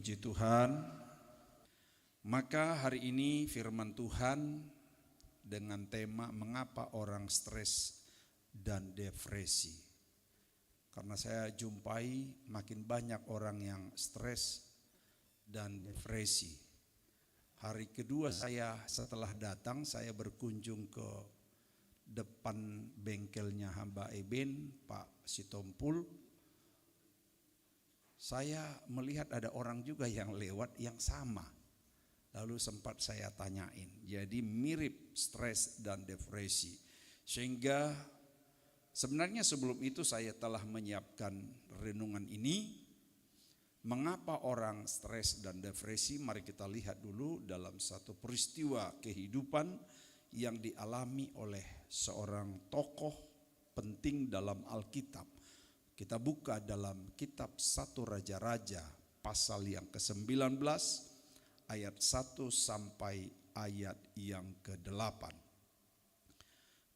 Puji Tuhan. Maka hari ini firman Tuhan dengan tema mengapa orang stres dan depresi. Karena saya jumpai makin banyak orang yang stres dan depresi. Hari kedua saya setelah datang, saya berkunjung ke depan bengkelnya hamba Eben, Pak Sitompul. Saya melihat ada orang juga yang lewat yang sama. Lalu sempat saya tanyain, jadi mirip stres dan depresi. Sehingga sebenarnya sebelum itu saya telah menyiapkan renungan ini. Mengapa orang stres dan depresi? Mari kita lihat dulu dalam satu peristiwa kehidupan yang dialami oleh seorang tokoh penting dalam Alkitab. Kita buka dalam kitab 1 Raja-Raja pasal yang ke-19 ayat 1 sampai ayat yang ke-8.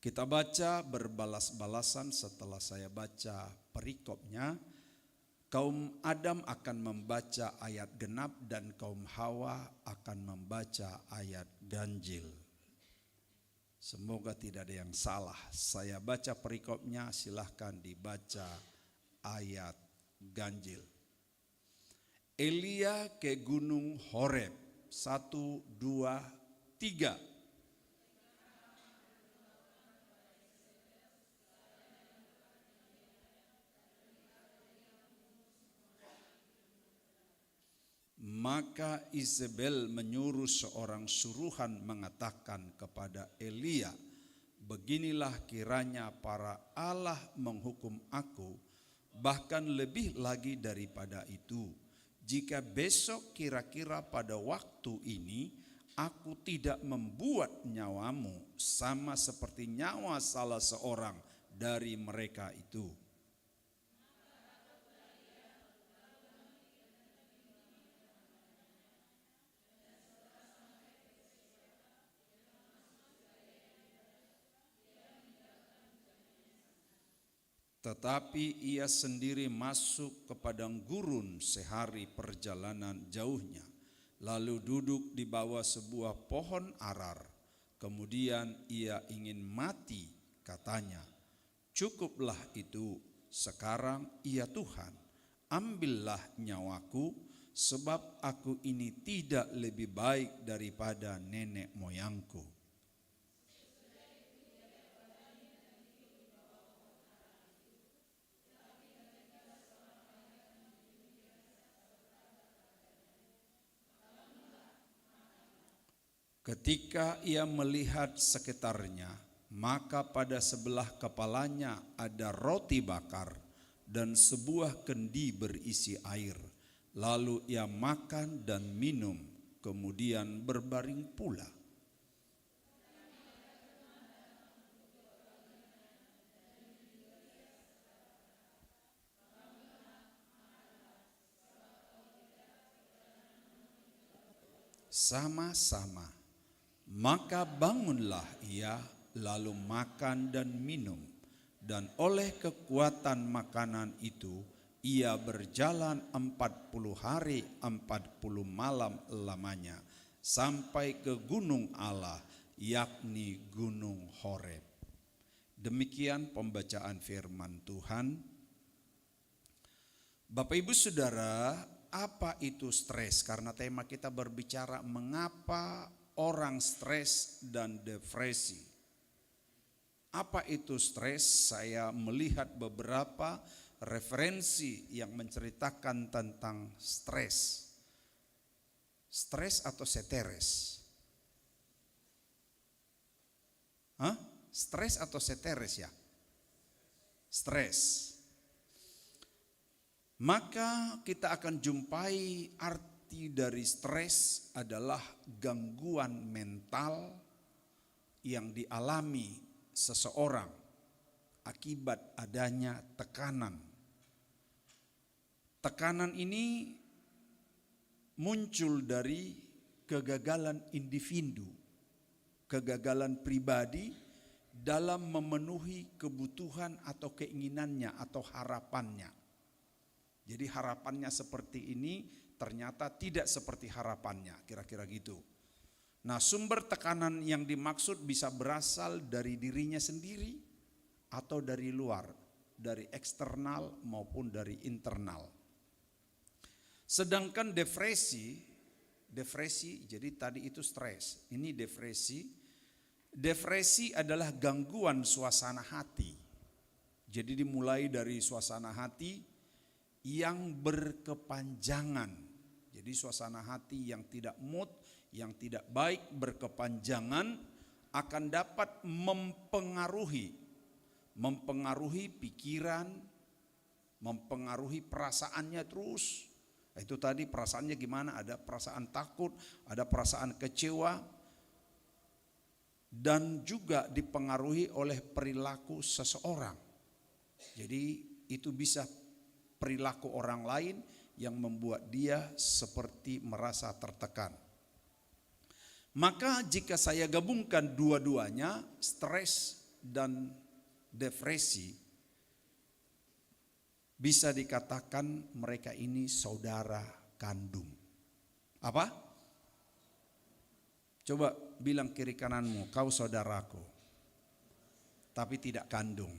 Kita baca berbalas-balasan setelah saya baca perikopnya. Kaum Adam akan membaca ayat genap dan kaum Hawa akan membaca ayat ganjil. Semoga tidak ada yang salah. Saya baca perikopnya, silahkan dibaca ayat ganjil. Elia ke gunung Horeb. 1, 2, 3. Maka Izebel menyuruh seorang suruhan mengatakan kepada Elia, beginilah kiranya para Allah menghukum aku, bahkan lebih lagi daripada itu, jika besok kira-kira pada waktu ini aku tidak membuat nyawamu sama seperti nyawa salah seorang dari mereka itu. Tetapi ia sendiri masuk ke padang gurun sehari perjalanan jauhnya, lalu duduk di bawah sebuah pohon arar. Kemudian ia ingin mati, katanya, cukuplah itu, sekarang ya Tuhan, ambillah nyawaku, sebab aku ini tidak lebih baik daripada nenek moyangku. Ketika ia melihat sekitarnya, maka pada sebelah kepalanya ada roti bakar dan sebuah kendi berisi air. Lalu ia makan dan minum, kemudian berbaring pula. Sama-sama. Maka bangunlah ia, lalu makan dan minum, dan oleh kekuatan makanan itu ia berjalan 40 hari 40 malam lamanya sampai ke gunung Allah, yakni gunung Horeb. Demikian pembacaan firman Tuhan. Bapak Ibu Saudara, apa itu stres? Karena tema kita berbicara mengapa orang stres dan depresi. Apa itu stres? Saya melihat beberapa referensi yang menceritakan tentang stres. Stres atau seteres? Stres atau seteres ya? Stres. Maka kita akan jumpai arti dari stres adalah gangguan mental yang dialami seseorang akibat adanya tekanan. Tekanan ini muncul dari kegagalan individu, kegagalan pribadi dalam memenuhi kebutuhan atau keinginannya atau harapannya. Jadi harapannya seperti ini, ternyata tidak seperti harapannya, kira-kira gitu. Nah, sumber tekanan yang dimaksud bisa berasal dari dirinya sendiri atau dari luar, dari eksternal maupun dari internal. Sedangkan depresi jadi tadi itu stres, ini depresi. Depresi adalah gangguan suasana hati. Jadi dimulai dari suasana hati yang berkepanjangan. Jadi suasana hati yang tidak mood, yang tidak baik, berkepanjangan akan dapat mempengaruhi pikiran, mempengaruhi perasaannya terus. Itu tadi perasaannya gimana? Ada perasaan takut, ada perasaan kecewa, dan juga dipengaruhi oleh perilaku seseorang. Jadi itu bisa perilaku orang lain yang membuat dia seperti merasa tertekan. Maka jika saya gabungkan dua-duanya, stres dan depresi, bisa dikatakan mereka ini saudara kandung. Apa? Coba bilang kiri kananmu, kau saudaraku, tapi tidak kandung.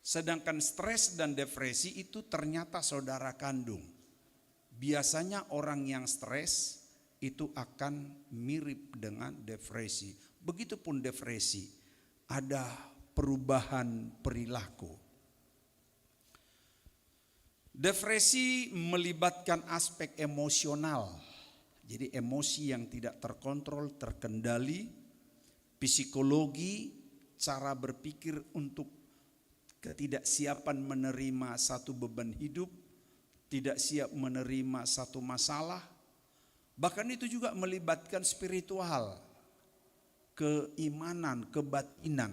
Sedangkan stres dan depresi itu ternyata saudara kandung. Biasanya orang yang stres itu akan mirip dengan depresi. Begitupun depresi, ada perubahan perilaku. Depresi melibatkan aspek emosional. Jadi emosi yang tidak terkontrol, terkendali, psikologi, cara berpikir untuk ketidaksiapan menerima satu beban hidup, tidak siap menerima satu masalah. Bahkan itu juga melibatkan spiritual, keimanan, kebatinan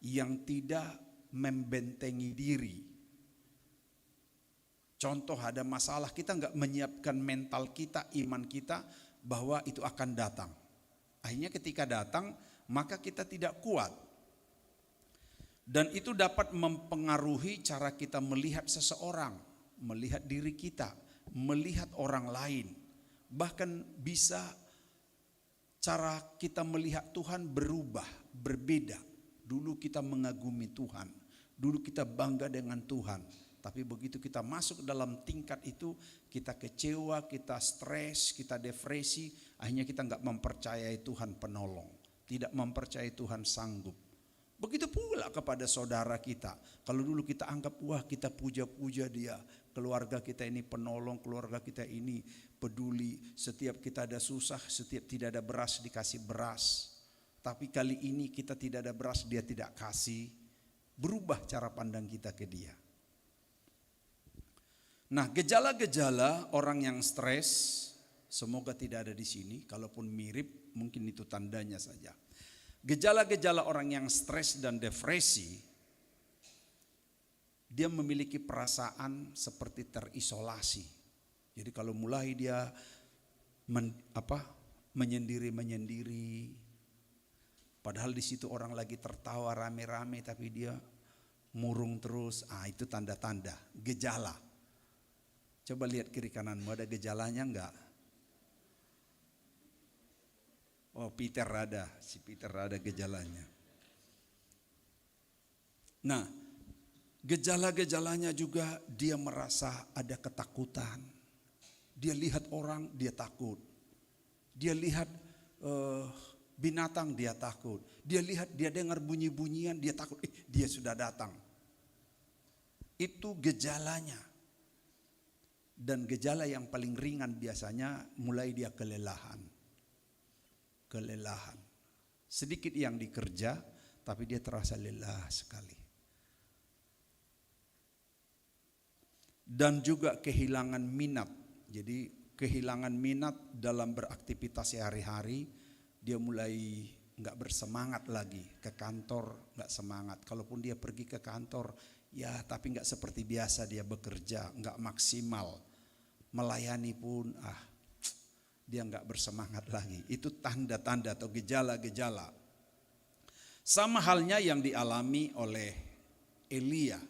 yang tidak membentengi diri. Contoh ada masalah, kita nggak menyiapkan mental kita, iman kita bahwa itu akan datang. Akhirnya ketika datang maka kita tidak kuat. Dan itu dapat mempengaruhi cara kita melihat seseorang, melihat diri kita, melihat orang lain. Bahkan bisa cara kita melihat Tuhan berubah, berbeda. Dulu kita mengagumi Tuhan, dulu kita bangga dengan Tuhan. Tapi begitu kita masuk dalam tingkat itu, kita kecewa, kita stres, kita depresi, akhirnya kita nggak mempercayai Tuhan penolong, tidak mempercayai Tuhan sanggup. Begitu pula kepada saudara kita. Kalau dulu kita anggap, wah kita puja-puja dia, keluarga kita ini penolong, keluarga kita ini peduli, setiap kita ada susah, setiap tidak ada beras dikasih beras. Tapi kali ini kita tidak ada beras, dia tidak kasih. Berubah cara pandang kita ke dia. Nah, gejala-gejala orang yang stres, semoga tidak ada di sini. Kalaupun mirip, mungkin itu tandanya saja. Gejala-gejala orang yang stres dan depresi, dia memiliki perasaan seperti terisolasi. Jadi kalau mulai dia menyendiri, padahal di situ orang lagi tertawa rame-rame, tapi dia murung terus. Itu tanda-tanda, gejala. Coba lihat kiri kananmu, ada gejalanya enggak? Oh, si Peter ada gejalanya. Nah, gejala-gejalanya juga dia merasa ada ketakutan. Dia lihat orang, dia takut. Dia lihat binatang, dia takut. Dia dengar bunyi-bunyian, dia takut. Dia sudah datang. Itu gejalanya. Dan gejala yang paling ringan biasanya mulai dia kelelahan. Sedikit yang dikerja, tapi dia terasa lelah sekali. Dan juga kehilangan minat. Jadi kehilangan minat dalam beraktivitas sehari-hari, dia mulai nggak bersemangat lagi. Ke kantor nggak semangat. Kalaupun dia pergi ke kantor, ya tapi nggak seperti biasa dia bekerja, nggak maksimal. Melayani pun dia nggak bersemangat lagi. Itu tanda-tanda atau gejala-gejala. Sama halnya yang dialami oleh Elia.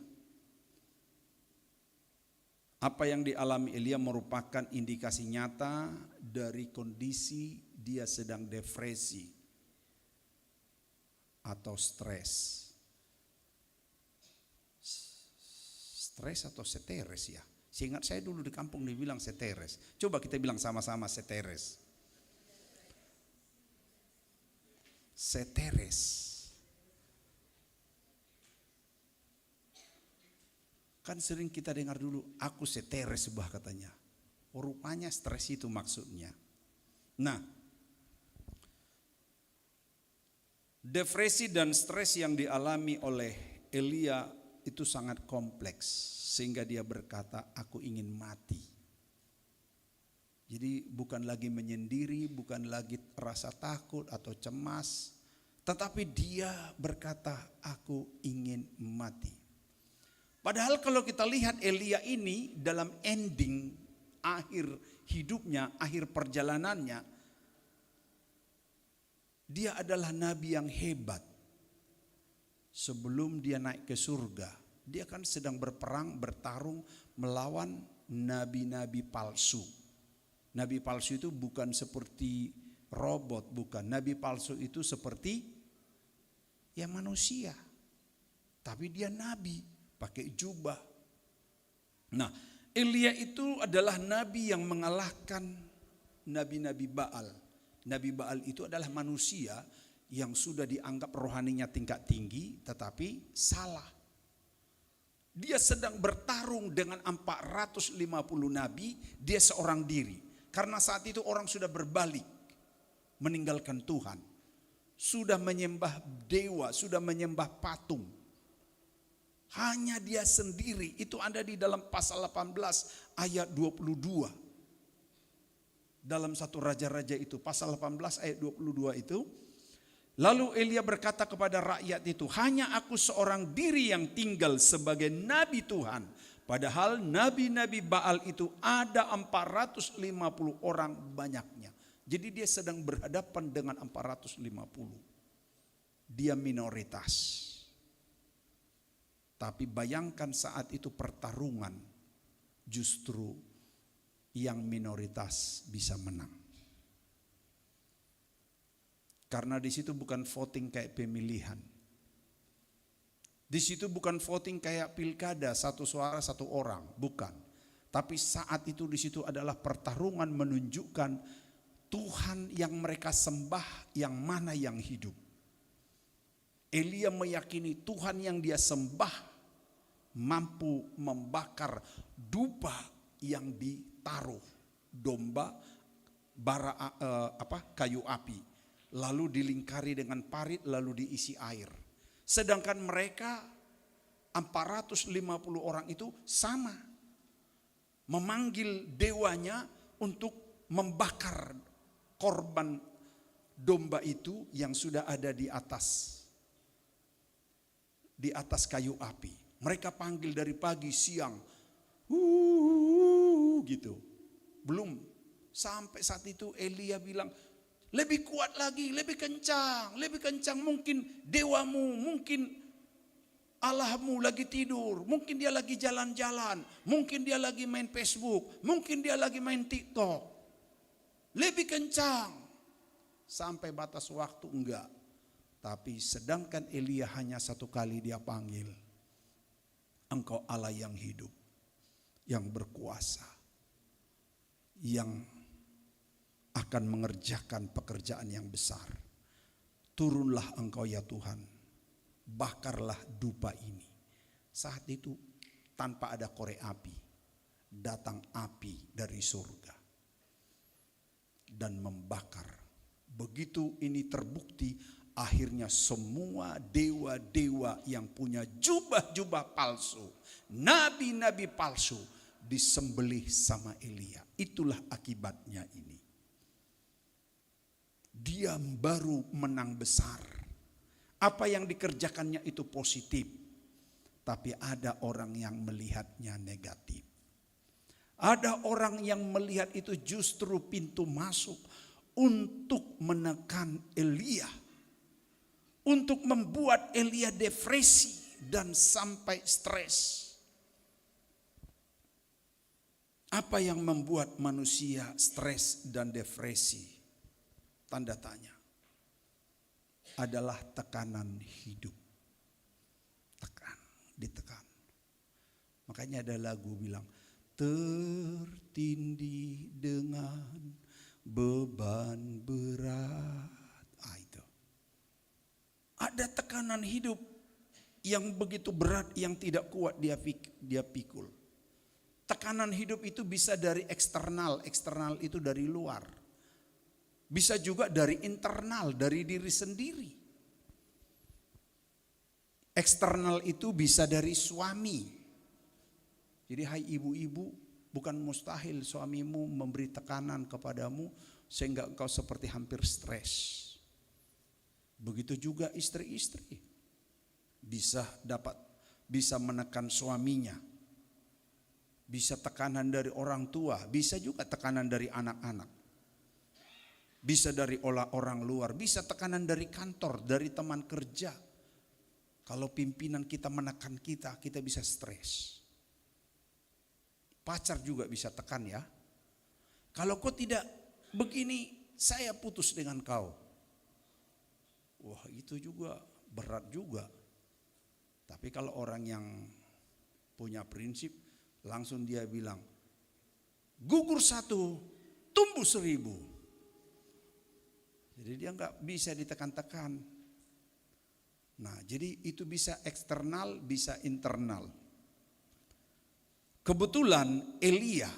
Apa yang dialami Elia merupakan indikasi nyata dari kondisi dia sedang depresi atau stres. Stres atau seteres ya? Seingat saya dulu di kampung dibilang seteres. Coba kita bilang sama-sama seteres. Seteres. Kan sering kita dengar dulu, aku seteres sebuah katanya. Oh, rupanya stres itu maksudnya. Nah, depresi dan stres yang dialami oleh Elia itu sangat kompleks. Sehingga dia berkata, aku ingin mati. Jadi bukan lagi menyendiri, bukan lagi rasa takut atau cemas. Tetapi dia berkata, aku ingin mati. Padahal kalau kita lihat Elia ini dalam ending akhir hidupnya, akhir perjalanannya, dia adalah nabi yang hebat. Sebelum dia naik ke surga, dia kan sedang berperang, bertarung melawan nabi-nabi palsu. Nabi palsu itu bukan seperti robot, bukan. Nabi palsu itu seperti ya manusia. Tapi dia nabi. Pakai jubah. Nah, Elia itu adalah nabi yang mengalahkan nabi-nabi Baal. Nabi Baal itu adalah manusia yang sudah dianggap rohaninya tingkat tinggi tetapi salah. Dia sedang bertarung dengan 450 nabi, dia seorang diri. Karena saat itu orang sudah berbalik meninggalkan Tuhan. Sudah menyembah dewa, sudah menyembah patung. Hanya dia sendiri, itu ada di dalam pasal 18 ayat 22. Dalam satu raja-raja itu, pasal 18 ayat 22 itu. Lalu Elia berkata kepada rakyat itu, hanya aku seorang diri yang tinggal sebagai nabi Tuhan. Padahal nabi-nabi Baal itu ada 450 orang banyaknya. Jadi dia sedang berhadapan dengan 450. Dia minoritas. Tapi bayangkan saat itu pertarungan, justru yang minoritas bisa menang. Karena di situ bukan voting kayak pemilihan. Di situ bukan voting kayak pilkada, satu suara satu orang, bukan. Tapi saat itu di situ adalah pertarungan menunjukkan Tuhan yang mereka sembah yang mana yang hidup. Elia meyakini Tuhan yang dia sembah mampu membakar dupa yang ditaruh domba kayu api, lalu dilingkari dengan parit, lalu diisi air. Sedangkan mereka 450 orang itu sama memanggil dewanya untuk membakar korban domba itu yang sudah ada di atas kayu api. Mereka panggil dari pagi, siang, gitu. Belum sampai saat itu Elia bilang, lebih kuat lagi, lebih kencang. Mungkin dewamu, mungkin Allahmu lagi tidur, mungkin dia lagi jalan-jalan, mungkin dia lagi main Facebook, mungkin dia lagi main TikTok. Lebih kencang. Sampai batas waktu enggak. Tapi sedangkan Elia hanya satu kali dia panggil, engkau Allah yang hidup, yang berkuasa, yang akan mengerjakan pekerjaan yang besar. Turunlah engkau ya Tuhan, bakarlah dupa ini. Saat itu tanpa ada korek api, datang api dari surga dan membakar. Begitu ini terbukti, akhirnya semua dewa-dewa yang punya jubah-jubah palsu, nabi-nabi palsu disembelih sama Elia. Itulah akibatnya ini. Dia baru menang besar. Apa yang dikerjakannya itu positif. Tapi ada orang yang melihatnya negatif. Ada orang yang melihat itu justru pintu masuk untuk menekan Elia. Untuk membuat Elia depresi dan sampai stres. Apa yang membuat manusia stres dan depresi? Tanda tanya. Adalah tekanan hidup. Ditekan. Makanya ada lagu bilang, tertindih dengan beban berat. Itu. Ada tekanan hidup yang begitu berat, yang tidak kuat dia pikul. Tekanan hidup itu bisa dari eksternal itu dari luar. Bisa juga dari internal, dari diri sendiri. Eksternal itu bisa dari suami. Jadi hai ibu-ibu, bukan mustahil suamimu memberi tekanan kepadamu sehingga engkau seperti hampir stres. Begitu juga istri-istri. Bisa menekan suaminya. Bisa tekanan dari orang tua, bisa juga tekanan dari anak-anak. Bisa dari orang luar, bisa tekanan dari kantor, dari teman kerja. Kalau pimpinan kita menekan kita bisa stres. Pacar juga bisa tekan ya. Kalau kau tidak begini, saya putus dengan kau. Wah, itu juga berat juga. Tapi kalau orang yang punya prinsip, langsung dia bilang, gugur 1, tumbuh 1000. Jadi dia nggak bisa ditekan-tekan. Nah, jadi itu bisa eksternal, bisa internal. Kebetulan Elia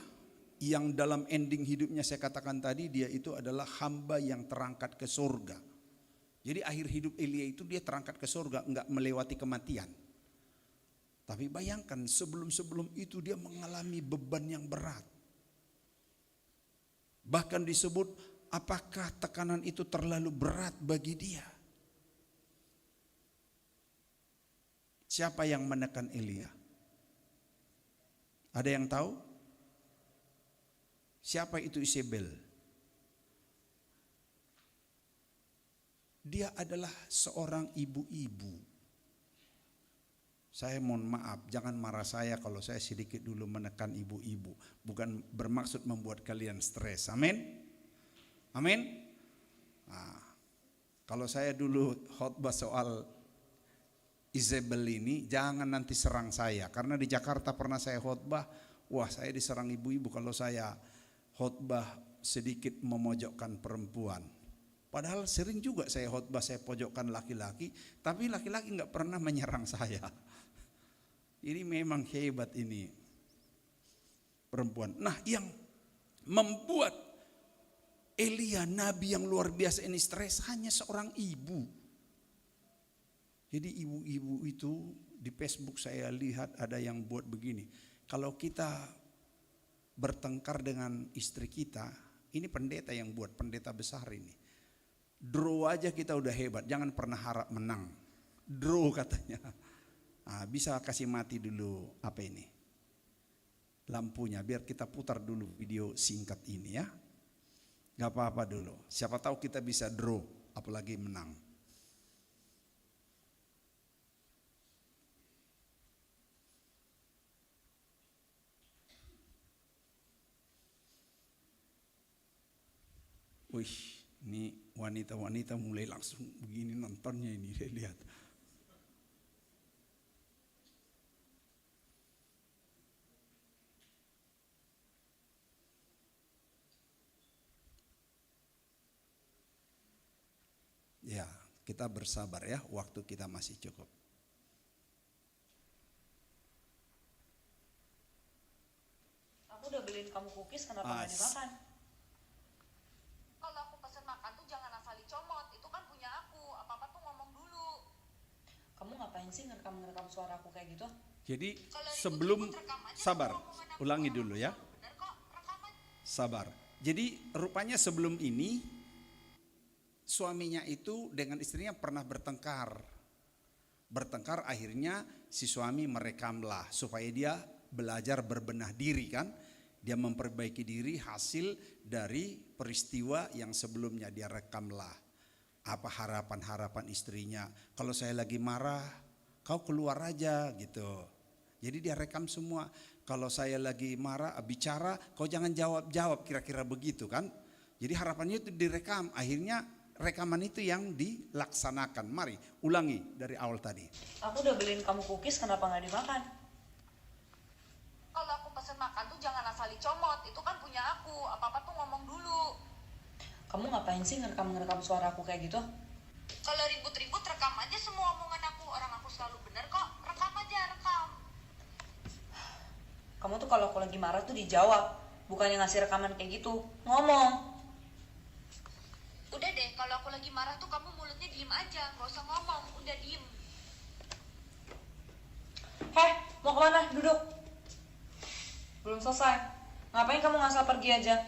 yang dalam ending hidupnya saya katakan tadi, dia itu adalah hamba yang terangkat ke surga. Jadi akhir hidup Elia itu dia terangkat ke surga, enggak melewati kematian. Tapi bayangkan sebelum itu dia mengalami beban yang berat. Bahkan disebut apakah tekanan itu terlalu berat bagi dia? Siapa yang menekan Elia? Ada yang tahu? Siapa itu Isabel? Dia adalah seorang ibu-ibu. Saya mohon maaf, jangan marah saya kalau saya sedikit dulu menekan ibu-ibu. Bukan bermaksud membuat kalian stres. Amin? Amin? Nah, kalau saya dulu khotbah soal Isabel ini, jangan nanti serang saya. Karena di Jakarta pernah saya khotbah, wah saya diserang ibu-ibu kalau saya khotbah sedikit memojokkan perempuan. Padahal sering juga saya khotbah saya pojokkan laki-laki, tapi laki-laki nggak pernah menyerang saya. Ini memang hebat ini perempuan. Nah, yang membuat Elia nabi yang luar biasa ini stres hanya seorang ibu. Jadi ibu-ibu itu di Facebook saya lihat ada yang buat begini. Kalau kita bertengkar dengan istri kita, ini pendeta yang buat, pendeta besar ini. Draw aja kita udah hebat, jangan pernah harap menang. Draw katanya. Nah, bisa kasih mati dulu apa ini? Lampunya, biar kita putar dulu video singkat ini ya. Gak apa-apa dulu, siapa tahu kita bisa draw, apalagi menang. Wih, ini wanita-wanita mulai langsung begini nontonnya ini, saya lihat. Ya, kita bersabar ya, waktu kita masih cukup. Aku udah beliin kamu cookies, kenapa nggak dimakan? Kalau aku pesen makan tuh jangan asal dicomot, itu kan punya aku. Apa-apa tuh ngomong dulu. Kamu ngapain sih ngerekam suara aku kayak gitu? Jadi Kalau sebelum, rekam aja, sabar, omongan aku ulangi orang dulu ya. bener kok, rekaman. Sabar. Jadi rupanya sebelum ini suaminya itu dengan istrinya pernah bertengkar. Bertengkar akhirnya si suami merekamlah supaya dia belajar berbenah diri kan. Dia memperbaiki diri hasil dari peristiwa yang sebelumnya dia rekamlah. Apa harapan-harapan istrinya. Kalau saya lagi marah, kau keluar aja gitu. Jadi dia rekam semua. Kalau saya lagi marah, bicara, kau jangan jawab-jawab, kira-kira begitu kan. Jadi harapannya itu direkam, akhirnya rekaman itu yang dilaksanakan. Mari ulangi dari awal tadi. Aku udah beliin kamu cookies, kenapa nggak dimakan? Kalau aku pesen makan tuh jangan asal dicomot, itu kan punya aku. Apa-apa tuh ngomong dulu. Kamu ngapain sih ngerekam suara aku kayak gitu? Kalau ribut-ribut rekam aja semua omongan aku. Orang aku selalu bener kok. Rekam aja, rekam. Kamu tuh kalau aku lagi marah tuh dijawab, bukannya ngasih rekaman kayak gitu. Ngomong. Udah deh, kalau aku lagi marah tuh kamu mulutnya diem aja, nggak usah ngomong, udah diem. Heh, mau kemana? Duduk. Belum selesai. Ngapain kamu ngasal pergi aja?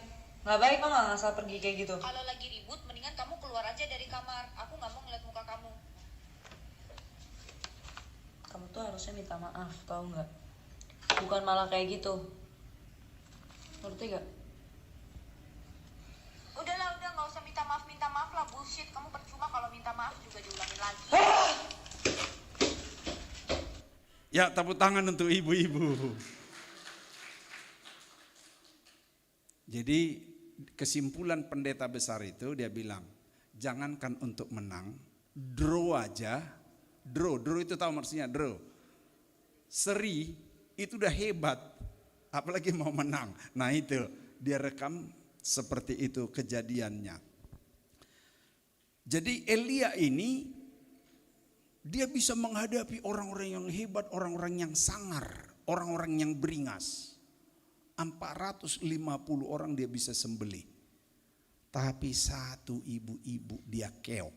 Nggak baik kamu nggak ngasal pergi kayak gitu. Kalau lagi ribut, mendingan kamu keluar aja dari kamar. Aku nggak mau ngeliat muka kamu. Kamu tuh harusnya minta maaf, tau nggak? Bukan malah kayak gitu. Ngerti gak? Udahlah, udah nggak usah minta maaf lah, bullshit. Kamu percuma kalau minta maaf juga diulangin lagi. Ya, tepuk tangan untuk ibu-ibu. Jadi kesimpulan pendeta besar itu dia bilang, jangankan untuk menang, draw aja. Draw itu tahu maksudnya draw. Seri itu udah hebat, apalagi mau menang. Nah itu dia rekam seperti itu kejadiannya. Jadi Elia ini dia bisa menghadapi orang-orang yang hebat, orang-orang yang sangar, orang-orang yang beringas. 450 orang dia bisa sembelih. Tapi satu ibu-ibu dia keok.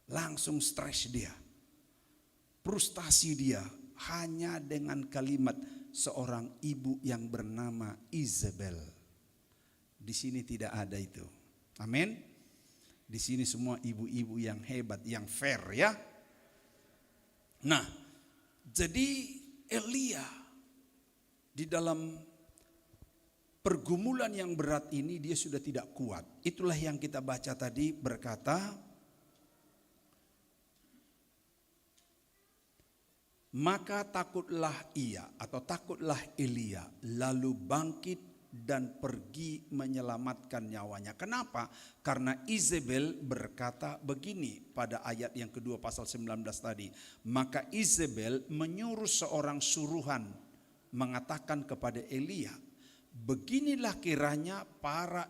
Langsung stres dia. Frustasi dia hanya dengan kalimat seorang ibu yang bernama Isabel. Di sini tidak ada itu. Amin. Di sini semua ibu-ibu yang hebat, yang fair ya. Nah, jadi Elia di dalam pergumulan yang berat ini dia sudah tidak kuat. Itulah yang kita baca tadi berkata, maka takutlah ia atau takutlah Elia lalu bangkit dan pergi menyelamatkan nyawanya. Kenapa? Karena Isabel berkata begini pada ayat yang kedua pasal 19 tadi. Maka Isabel menyuruh seorang suruhan mengatakan kepada Elia, beginilah kiranya para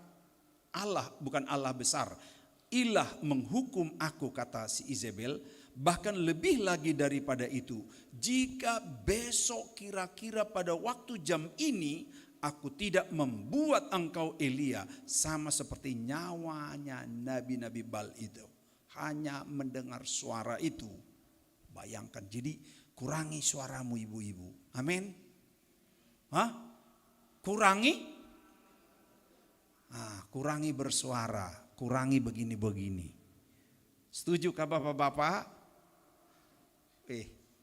Allah, bukan Allah besar, ilah menghukum aku, kata si Isabel. Bahkan lebih lagi daripada itu, jika besok kira-kira pada waktu jam ini aku tidak membuat engkau Elia sama seperti nyawanya nabi-nabi Baal itu. Hanya mendengar suara itu. Bayangkan, jadi kurangi suaramu ibu-ibu. Amin. Hah? Kurangi? Kurangi bersuara, kurangi begini-begini. Setujukah bapak-bapak?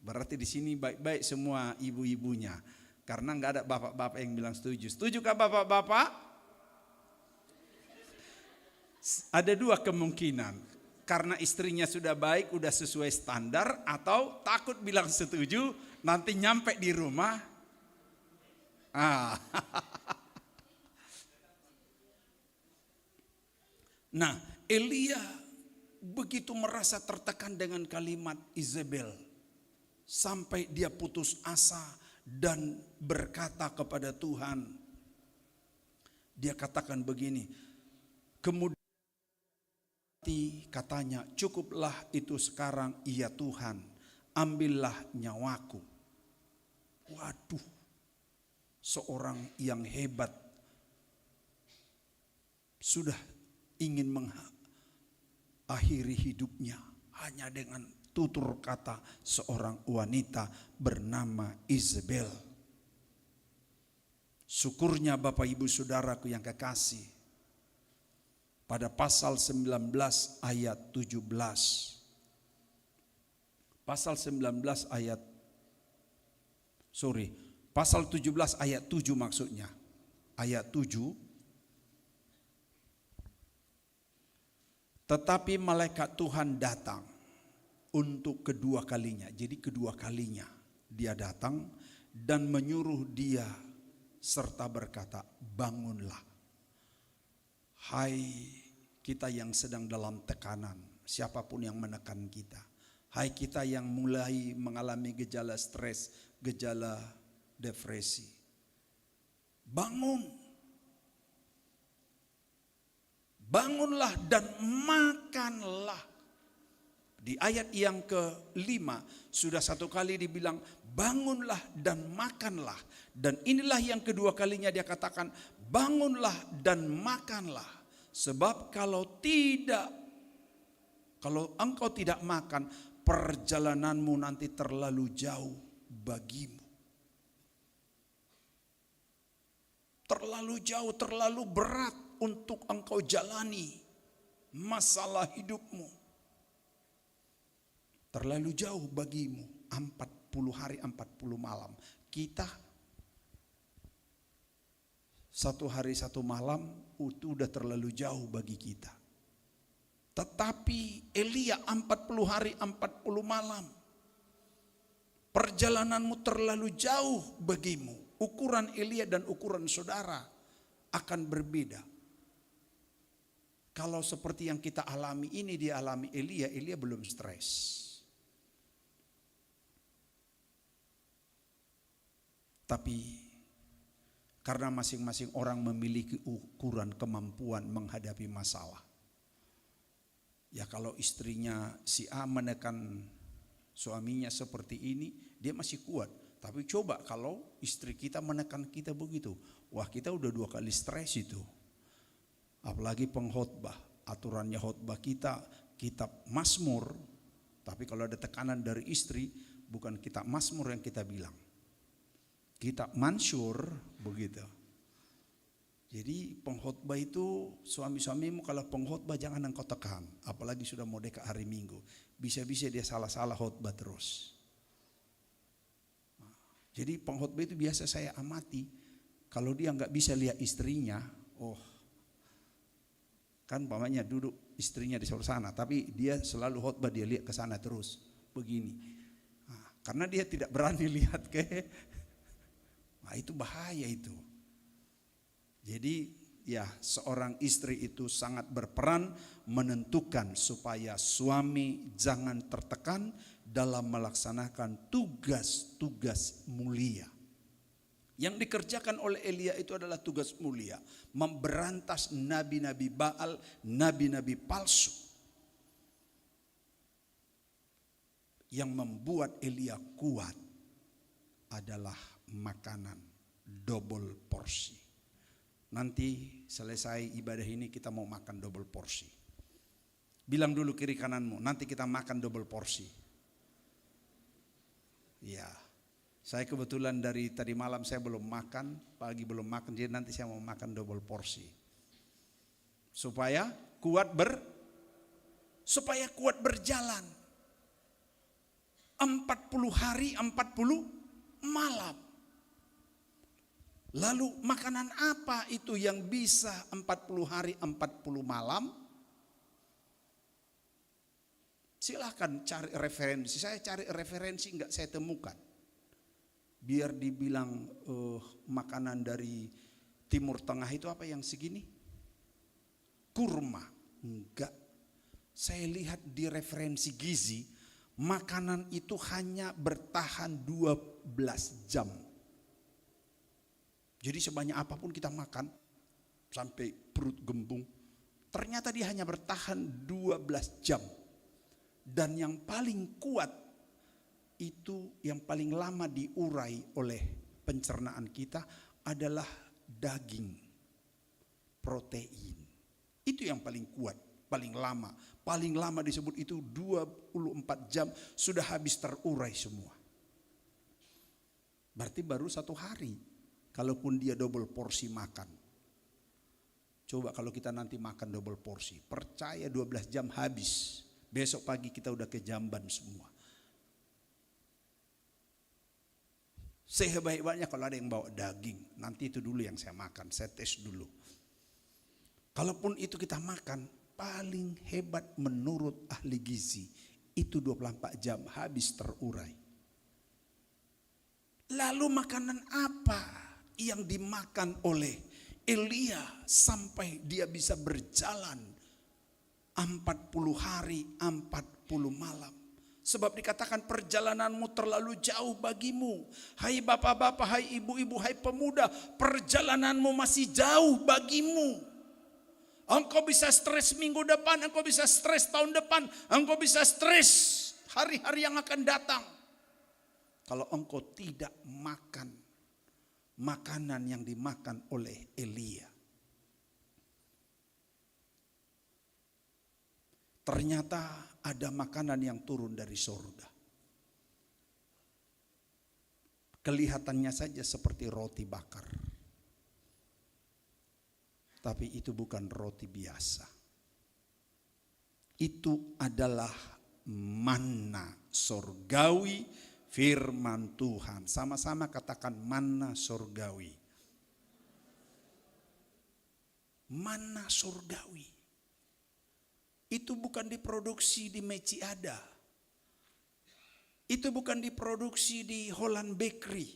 Berarti di sini baik-baik semua ibu-ibunya. Karena enggak ada bapak-bapak yang bilang setuju. Setujukah bapak-bapak? Ada dua kemungkinan. Karena istrinya sudah baik, udah sesuai standar, atau takut bilang setuju, nanti nyampe di rumah. Nah, Elia begitu merasa tertekan dengan kalimat Isabel. Sampai dia putus asa dan berkata kepada Tuhan. Dia katakan begini, kemudian katanya, cukuplah itu sekarang ya Tuhan, ambillah nyawaku. Waduh, seorang yang hebat sudah ingin mengakhiri hidupnya hanya dengan tutur kata seorang wanita bernama Isabel. Syukurnya Bapak Ibu Saudaraku yang kekasih, pada pasal 19 ayat 17. Pasal 17 ayat 7 maksudnya. Ayat 7. Tetapi malaikat Tuhan datang untuk kedua kalinya. Jadi kedua kalinya dia datang dan menyuruh dia serta berkata, bangunlah. Hai kita yang sedang dalam tekanan, siapapun yang menekan kita. Hai kita yang mulai mengalami gejala stres, gejala depresi. Bangun. Bangunlah dan makanlah. Di ayat yang ke-5 sudah satu kali dibilang bangunlah dan makanlah. Dan inilah yang kedua kalinya dia katakan bangunlah dan makanlah. Sebab kalau engkau tidak makan, perjalananmu nanti terlalu jauh bagimu. Terlalu jauh, terlalu berat untuk engkau jalani masalah hidupmu. Terlalu jauh bagimu, 40 hari 40 malam. Kita 1 hari 1 malam itu udah terlalu jauh bagi kita. Tetapi Elia 40 hari 40 malam. Perjalananmu terlalu jauh bagimu. Ukuran Elia dan ukuran saudara akan berbeda. Kalau seperti yang kita alami ini dialami Elia, Elia belum stres. Tapi karena masing-masing orang memiliki ukuran kemampuan menghadapi masalah. Ya kalau istrinya si A menekan suaminya seperti ini, dia masih kuat. Tapi coba kalau istri kita menekan kita begitu, wah kita udah 2 kali stres itu. Apalagi pengkhotbah, aturannya khotbah kita kitab Mazmur, tapi kalau ada tekanan dari istri, bukan kitab Mazmur yang kita bilang, kitab Mansur begitu. Jadi pengkhotbah itu suami-suamimu kalau pengkhotbah jangan engkau tekan, apalagi sudah mau dekat hari Minggu, bisa-bisa dia salah-salah khotbah terus. Jadi pengkhotbah itu biasa saya amati, kalau dia nggak bisa lihat istrinya, kan pamannya duduk istrinya di sebelah sana, tapi dia selalu khotbah dia lihat ke sana terus begini. Karena dia tidak berani lihat itu bahaya itu. Jadi ya seorang istri itu sangat berperan menentukan supaya suami jangan tertekan dalam melaksanakan tugas-tugas mulia. Yang dikerjakan oleh Elia itu adalah tugas mulia, memberantas nabi-nabi Baal, nabi-nabi palsu. Yang membuat Elia kuat adalah makanan double porsi. Nanti selesai ibadah ini kita mau makan double porsi. Bilang dulu kiri kananmu, nanti kita makan double porsi. Ya, saya kebetulan dari tadi malam saya belum makan, pagi belum makan, jadi nanti saya mau makan double porsi. Supaya kuat berjalan. 40 hari 40 malam. Lalu makanan apa itu yang bisa 40 hari 40 malam? Silakan cari referensi. Saya cari referensi enggak saya temukan. Biar dibilang makanan dari Timur Tengah itu apa yang segini? Kurma. Enggak. Saya lihat di referensi gizi, makanan itu hanya bertahan 12 jam. Jadi sebanyak apapun kita makan sampai perut gembung, ternyata dia hanya bertahan 12 jam. Dan yang paling kuat itu yang paling lama diurai oleh pencernaan kita adalah daging, protein. Itu yang paling kuat, paling lama. Paling lama disebut itu 24 jam sudah habis terurai semua. Berarti baru 1 hari. Kalaupun dia double porsi makan. Coba kalau kita nanti makan double porsi, percaya 12 jam habis. Besok pagi kita udah ke jamban semua. Sehebat-hebatnya kalau ada yang bawa daging, nanti itu dulu yang saya makan, saya tes dulu. Kalaupun itu kita makan, paling hebat menurut ahli gizi, itu 24 jam habis terurai. Lalu makanan apa yang dimakan oleh Elia sampai dia bisa berjalan 40 hari 40 malam? Sebab dikatakan perjalananmu terlalu jauh bagimu. Hai bapak-bapak, hai ibu-ibu, hai pemuda, perjalananmu masih jauh bagimu. Engkau bisa stres minggu depan, engkau bisa stres tahun depan, engkau bisa stres hari-hari yang akan datang. Kalau engkau tidak makan makanan yang dimakan oleh Elia. Ternyata ada makanan yang turun dari surga. Kelihatannya saja seperti roti bakar. Tapi itu bukan roti biasa. Itu adalah manna surgawi, firman Tuhan. Sama-sama katakan manna surgawi. Manna surgawi. Itu bukan diproduksi di Meciada. Itu bukan diproduksi di Holland Bakery.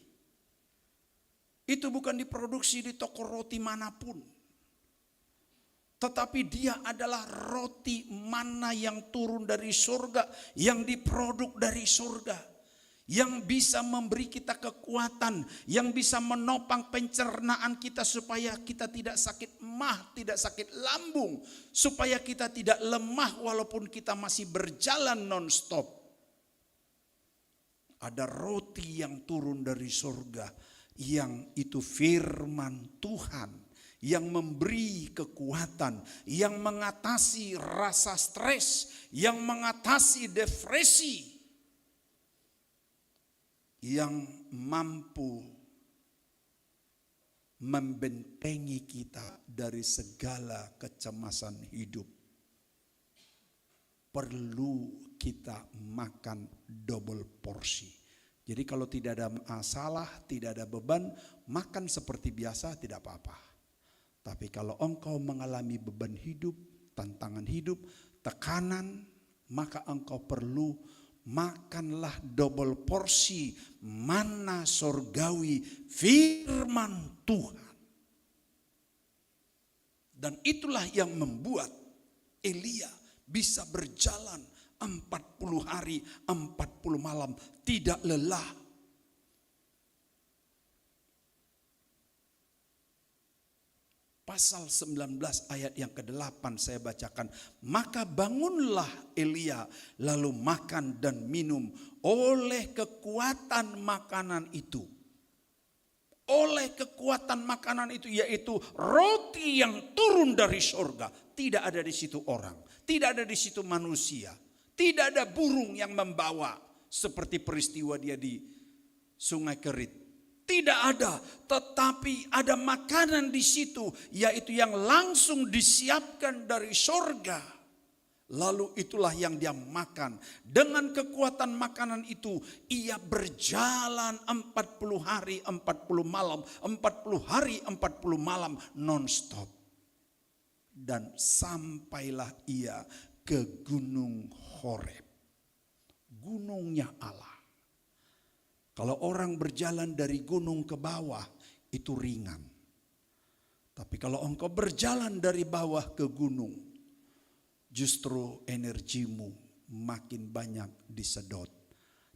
Itu bukan diproduksi di toko roti manapun. Tetapi dia adalah roti manna yang turun dari surga, yang diproduk dari surga. Yang bisa memberi kita kekuatan, yang bisa menopang pencernaan kita supaya kita tidak sakit mah, tidak sakit lambung, supaya kita tidak lemah walaupun kita masih berjalan non-stop. Ada roti yang turun dari surga, yang itu firman Tuhan, yang memberi kekuatan, yang mengatasi rasa stres, yang mengatasi depresi, yang mampu membentengi kita dari segala kecemasan hidup. Perlu kita makan double porsi. Jadi kalau tidak ada masalah, tidak ada beban, makan seperti biasa tidak apa-apa. Tapi kalau engkau mengalami beban hidup, tantangan hidup, tekanan, maka engkau perlu makanlah double porsi manna surgawi, firman Tuhan. Dan itulah yang membuat Elia bisa berjalan 40 hari 40 malam tidak lelah. Pasal 19 ayat yang ke-8 saya bacakan. Maka bangunlah Elia lalu makan dan minum oleh kekuatan makanan itu. Oleh kekuatan makanan itu, yaitu roti yang turun dari surga. Tidak ada di situ orang, tidak ada di situ manusia, tidak ada burung yang membawa seperti peristiwa dia di Sungai Kerit. Tidak ada, tetapi ada makanan di situ, yaitu yang langsung disiapkan dari surga. Lalu itulah yang dia makan. Dengan kekuatan makanan itu, ia berjalan 40 hari 40 malam, 40 hari 40 malam non-stop. Dan sampailah ia ke Gunung Horeb, gunungnya Allah. Kalau orang berjalan dari gunung ke bawah itu ringan. Tapi kalau engkau berjalan dari bawah ke gunung, justru energimu makin banyak disedot.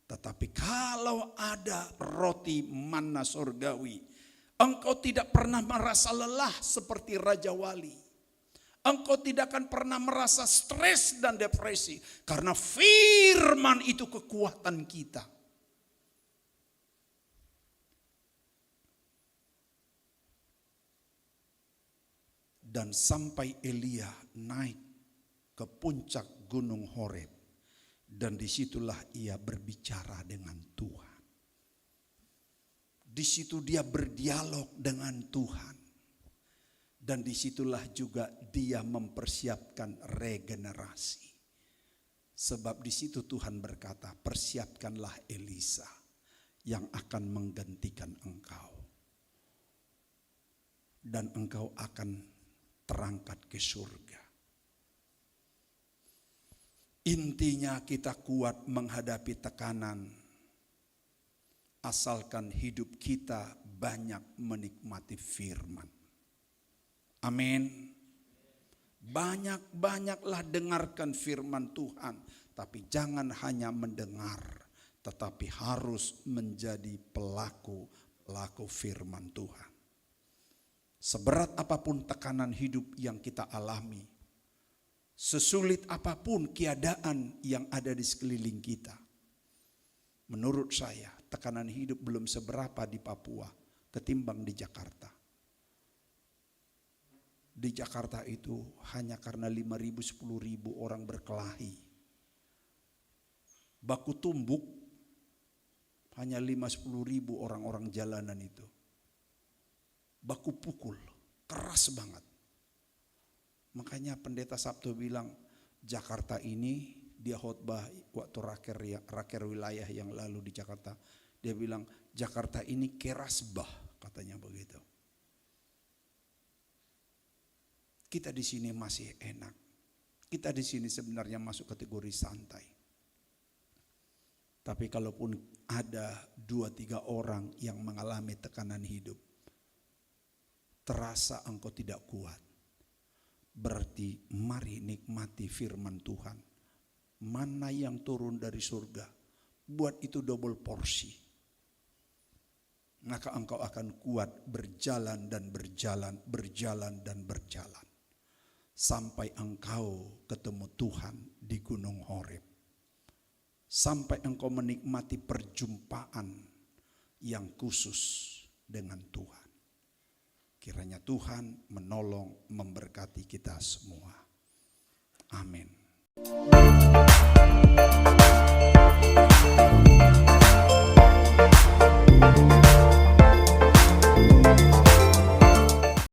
Tetapi kalau ada roti manna surgawi, engkau tidak pernah merasa lelah seperti Raja Wali. Engkau tidak akan pernah merasa stres dan depresi. Karena firman itu kekuatan kita. Dan sampai Elia naik ke puncak gunung Horeb. Dan disitulah ia berbicara dengan Tuhan. Di situ dia berdialog dengan Tuhan. Dan disitulah juga dia mempersiapkan regenerasi. Sebab di situ Tuhan berkata, persiapkanlah Elisa yang akan menggantikan engkau. Dan engkau akan terangkat ke surga. Intinya kita kuat menghadapi tekanan asalkan hidup kita banyak menikmati firman. Amin. Banyak-banyaklah dengarkan firman Tuhan, tapi jangan hanya mendengar, tetapi harus menjadi pelaku firman Tuhan. Seberat apapun tekanan hidup yang kita alami, sesulit apapun keadaan yang ada di sekeliling kita, menurut saya tekanan hidup belum seberapa di Papua ketimbang di Jakarta. Di Jakarta itu hanya karena 5.000, 10.000 orang berkelahi. Baku tumbuk hanya 5-10.000 orang-orang jalanan itu. Baku pukul, keras banget. Makanya pendeta Sabto bilang Jakarta ini, dia khotbah waktu raker wilayah yang lalu di Jakarta. Dia bilang Jakarta ini kerasbah, katanya begitu. Kita di sini masih enak. Kita di sini sebenarnya masuk kategori santai. Tapi kalaupun ada 2-3 orang yang mengalami tekanan hidup, terasa engkau tidak kuat, berarti mari nikmati firman Tuhan. Mana yang turun dari surga, buat itu double porsi. Maka engkau akan kuat berjalan dan berjalan, berjalan dan berjalan. Sampai engkau ketemu Tuhan di Gunung Horeb. Sampai engkau menikmati perjumpaan yang khusus dengan Tuhan. Kiranya Tuhan menolong, memberkati kita semua. Amin.